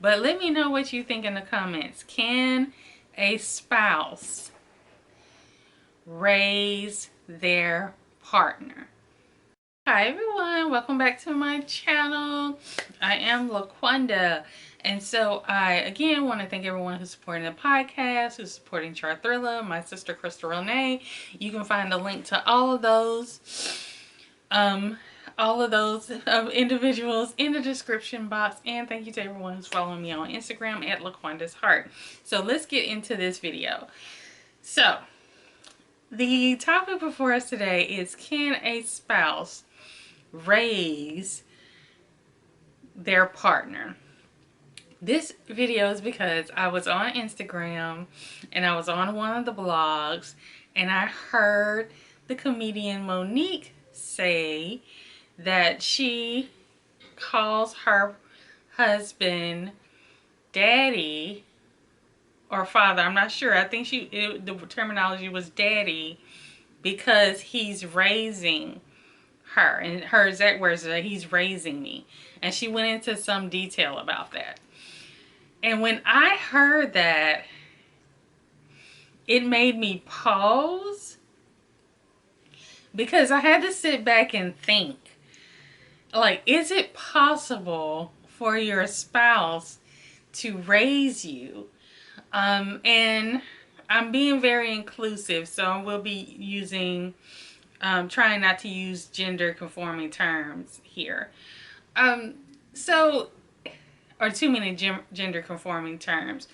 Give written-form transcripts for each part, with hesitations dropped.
But let me know what you think in the comments. Can a spouse raise their partner? Hi everyone, welcome back to my channel. I am Laqwanda, and so I again want to thank everyone who's supporting the podcast, who's supporting Char Thriller, my sister Crystal Renee. You can find a link to all of those individuals in the description box, and thank you to everyone who's following me on Instagram at Laqwanda's Heart. So let's get into this video. So the topic before us today is, can a spouse raise their partner? This video is because I was on Instagram and I was on one of the blogs, and I heard the comedian Monique say that she calls her husband daddy or father. I'm not sure. I think the terminology was daddy because he's raising her, and her exact words are that he's raising me, and she went into some detail about that. And when I heard that, it made me pause because I had to sit back and think, like, is it possible for your spouse to raise you? And I'm being very inclusive, so I will be using trying not to use gender conforming terms here. Or too many gender conforming terms.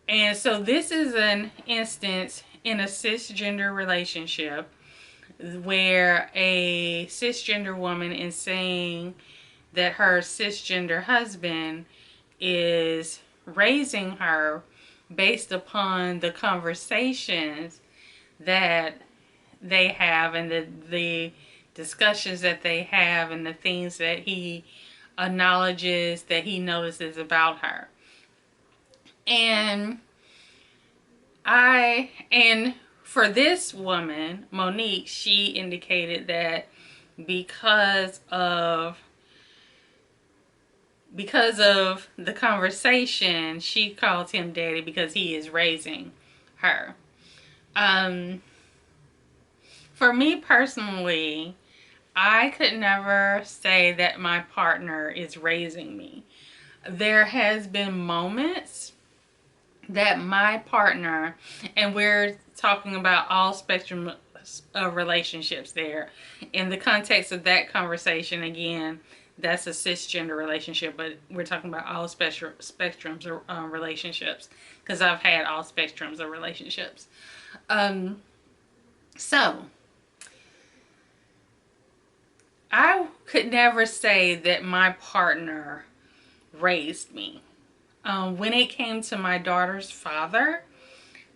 And so this is an instance in a cisgender relationship where a cisgender woman is saying that her cisgender husband is raising her based upon the conversations that they have, and the discussions that they have, and the things that he acknowledges, that he notices about her. And for this woman, Monique, she indicated that because of the conversation, she calls him daddy because he is raising her. For me personally, I could never say that my partner is raising me. There has been moments that my partner, and we're talking about all spectrum of relationships there. In the context of that conversation, again, that's a cisgender relationship, but we're talking about all spectrums of relationships, because I've had all spectrums of relationships. So I could never say that my partner raised me. When it came to my daughter's father,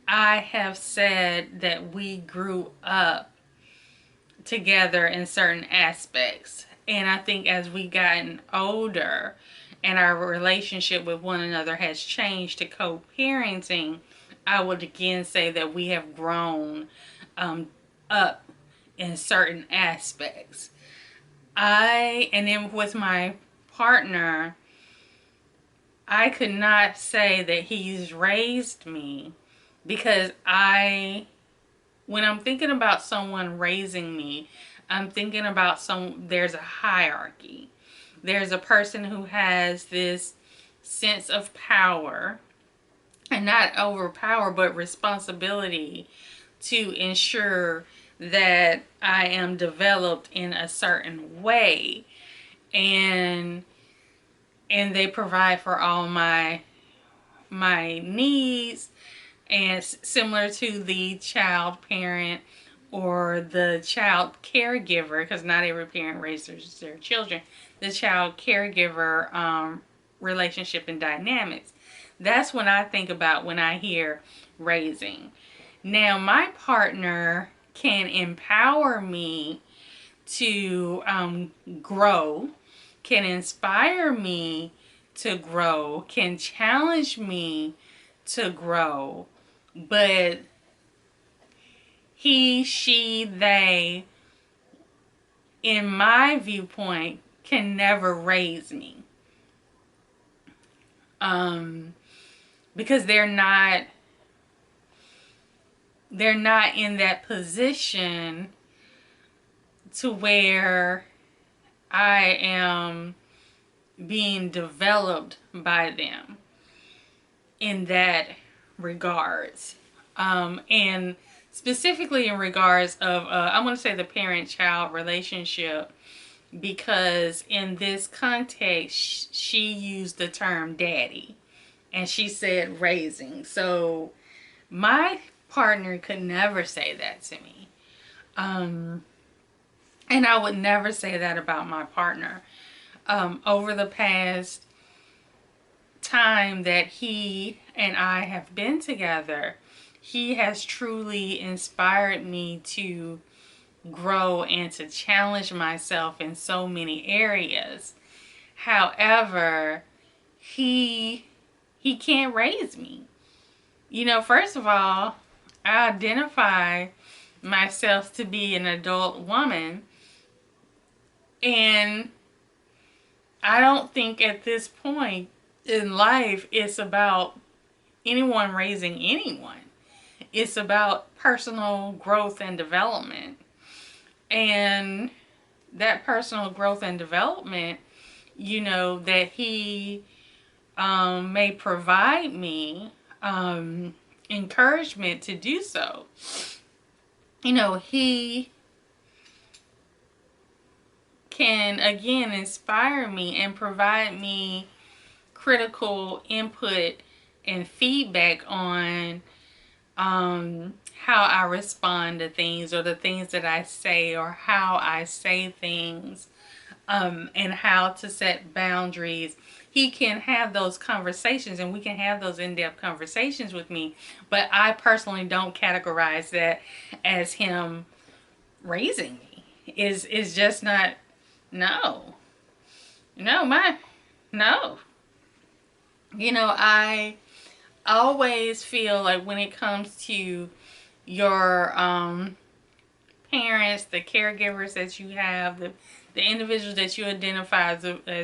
I have said that we grew up together in certain aspects. And I think as we gotten older and our relationship with one another has changed to co-parenting, I would again say that we have grown up in certain aspects. And then with my partner, I could not say that he's raised me, because when I'm thinking about someone raising me, I'm thinking about there's a hierarchy. There's a person who has this sense of power, and not overpower, but responsibility to ensure that I am developed in a certain way, and they provide for all my needs, and similar to the child parent or the child caregiver, because not every parent raises their children, the child caregiver relationship and dynamics. That's what I think about when I hear raising. Now, my partner can empower me to grow, can inspire me to grow, can challenge me to grow, but he, she, they, in my viewpoint, can never raise me. Because they're not in that position to where I am being developed by them in that regards. And specifically in regards of, I'm going to say the parent-child relationship, because in this context, she used the term daddy and she said raising. So my partner could never say that to me. And I would never say that about my partner. Over the past time that he and I have been together, he has truly inspired me to grow and to challenge myself in so many areas. However, he can't raise me. First of all, I identify myself to be an adult woman, and I don't think at this point in life it's about anyone raising anyone. It's about personal growth and development. And that personal growth and development, that he may provide me encouragement to do so. He can again inspire me and provide me critical input and feedback on how I respond to things, or the things that I say, or how I say things, and how to set boundaries. He can have those conversations, and we can have those in-depth conversations with me, but I personally don't categorize that as him raising me. Is just not. No. No. I always feel like when it comes to your parents, the caregivers that you have, the individuals that you identify as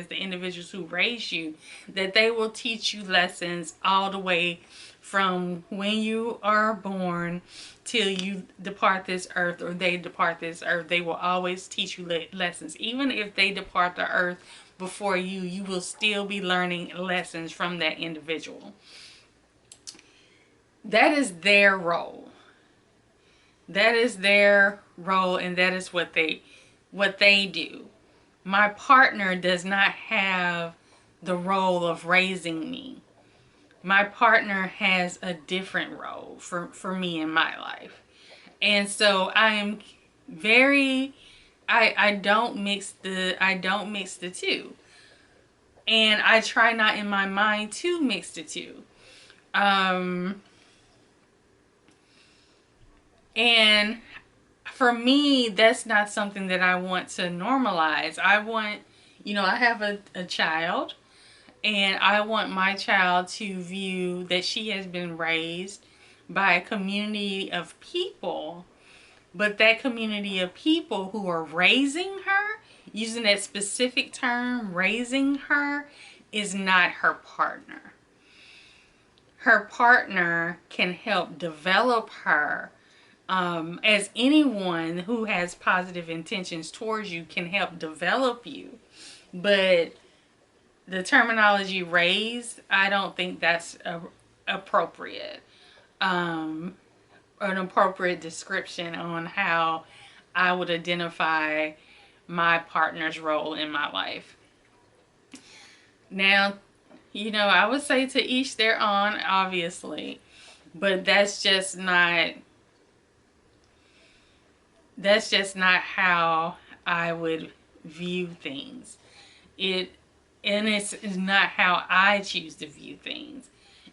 the individuals who raise you, that they will teach you lessons all the way from when you are born till you depart this earth, or they depart this earth. They will always teach you lessons. Even if they depart the earth before you, you will still be learning lessons from that individual. That is their role. That is their role, and that is what they do. My partner does not have the role of raising me. My partner has a different role for me in my life. And so I am very I don't mix the two. And I try not in my mind to mix the two. And for me, that's not something that I want to normalize. I want, I have a child, and I want my child to view that she has been raised by a community of people, but that community of people who are raising her, using that specific term, raising her, is not her partner. Her partner can help develop her, as anyone who has positive intentions towards you can help develop you. But the terminology raised, I don't think that's appropriate. An appropriate description on how I would identify my partner's role in my life. Now, I would say to each their own, obviously, but that's just not how I would view things. It's not how I choose to view things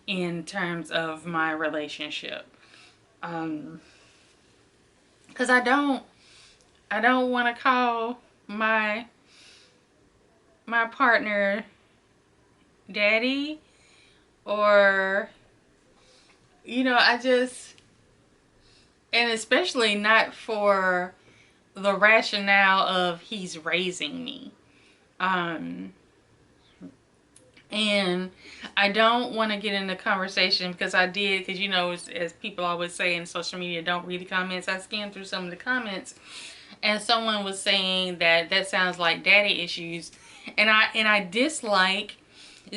in terms of my relationship. Because I don't want to call my partner daddy, or I just, and especially not for the rationale of he's raising me. And I don't want to get into conversation because I did, because you know, as people always say in social media, don't read the comments. I scanned through some of the comments, and someone was saying that that sounds like daddy issues, and I dislike,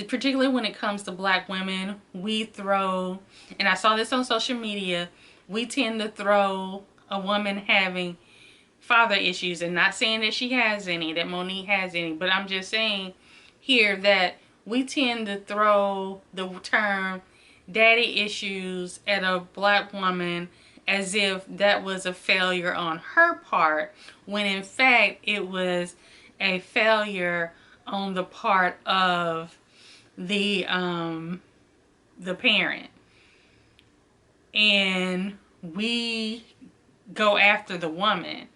particularly when it comes to black women, we throw, and I saw this on social media, we tend to throw a woman having father issues, and not saying that she has any, that Monique has any, but I'm just saying here that we tend to throw the term daddy issues at a black woman as if that was a failure on her part, when in fact it was a failure on the part of the parent. And we go after the woman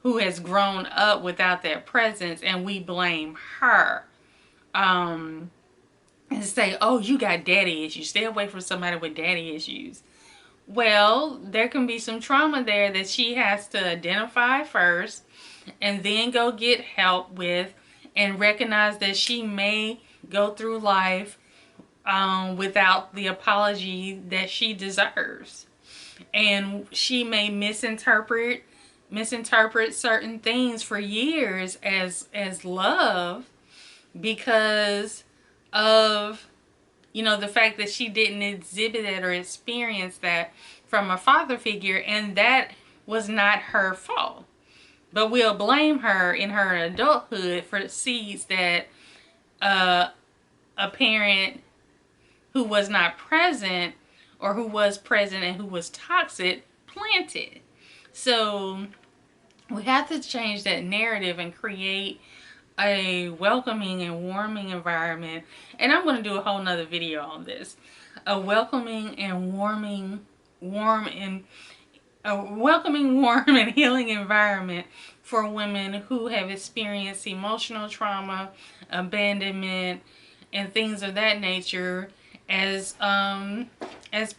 who has grown up without that presence, and we blame her. And say, oh, you got daddy issues. Stay away from somebody with daddy issues. Well, there can be some trauma there that she has to identify first and then go get help with, and recognize that she may go through life without the apology that she deserves. And she may misinterpret certain things for years as love, because of, you know, the fact that she didn't exhibit it or experience that from a father figure, and that was not her fault. But we'll blame her in her adulthood for seeds that a parent who was not present, or who was present and who was toxic, planted. So we have to change that narrative and create a welcoming and warming environment. And I'm going to do a whole nother video on this. A welcoming and warm and a welcoming, warm and healing environment for women who have experienced emotional trauma, abandonment, and things of that nature as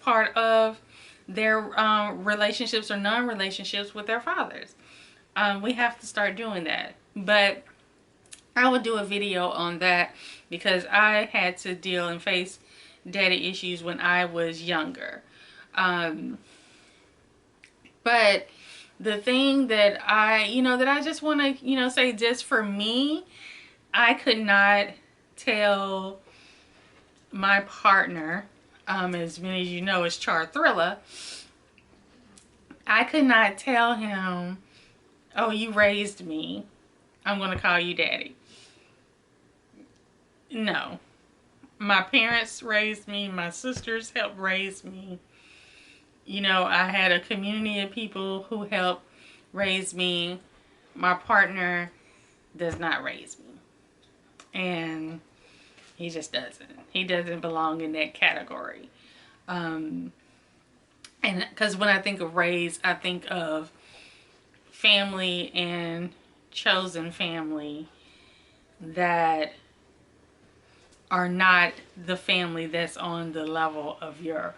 part of their relationships or non-relationships with their fathers. We have to start doing that. But I would do a video on that because I had to deal and face daddy issues when I was younger. But the thing that I just want to, say, just for me, I could not tell my partner, as many as you know, is Char Thriller. I could not tell him, oh, you raised me, I'm going to call you daddy. No. My parents raised me. My sisters helped raise me. I had a community of people who helped raise me. My partner does not raise me. And he just doesn't. He doesn't belong in that category. And because when I think of raise, I think of family and chosen family that are not the family that's on the level of your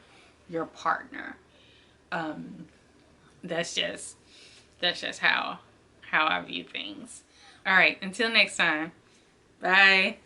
partner. That's just how I view things. All right, until next time. Bye.